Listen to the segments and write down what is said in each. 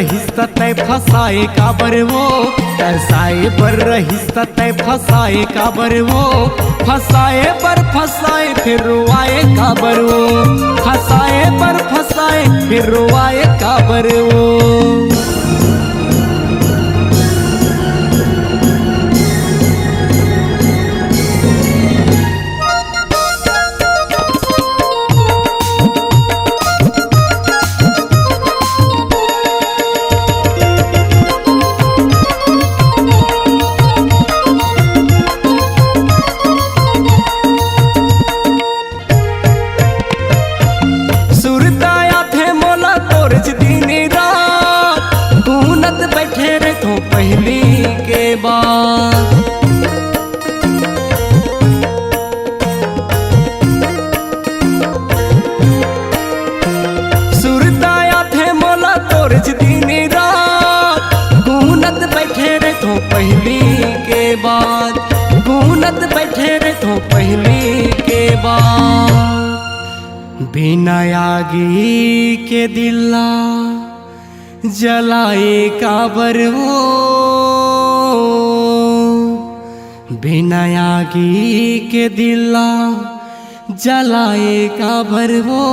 रहिस तै फसाए काबर वो, तरसाए पर रहिस तै फसाए काबर वो, फसाए पर फसाए फिर रुआए काबर वो, फसाए पर फसाए फिर रुआए काबर वो। बैठे रे तो पहली के बाद सुरताया थे मोला तोर दिन रात, गूनत बैठे रे तो पहली के बाद, गूनत बैठे रे तो पहली के बाद। बिना आगी के दिला जलाए काबर वो, बिना आगी के दिला जलाए काबर वो,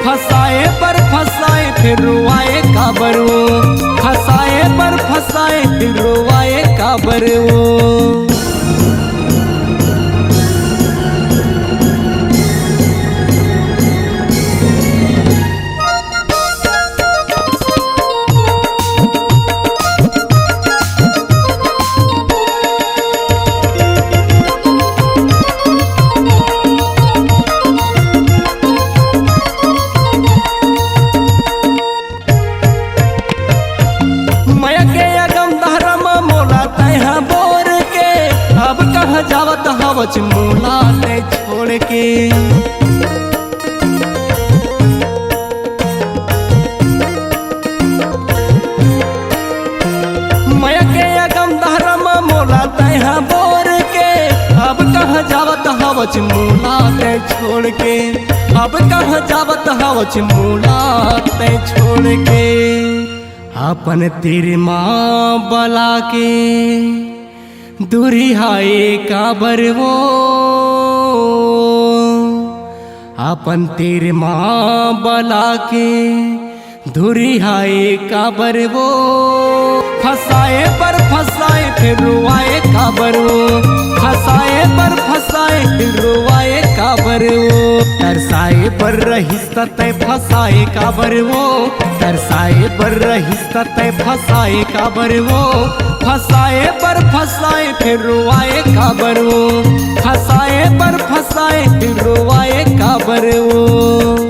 फसाए पर फसाए फिर रुआए काबर वो, फसाए पर फसाए फिर रुआए काबर वो। जावत हवच मोला ले छोड़ के, मया के अगम धर्म मोला तैहा बोर के, अब कहाँ जावत हवच मोला ले छोड़ के, अब कहाँ जावत हवच मोला ले छोड़ के। अपन तेरे माँ बला के दूरी हाय काबर वो, अपन तेरे माँ बला के दूरी हाय काबर वो, फसाए पर फसाए फिर रुआए काबर वो, फसाए पर फसाए फिर रुआए काबर वो। तरसाए पर रहिस तै फसाए काबर वो, तरसाए पर रहिस तै फसाए काबर वो, फसाए पर फसाए फिर रुआए काबर वो, फसाए पर फसाए फिर रुआए काबर वो।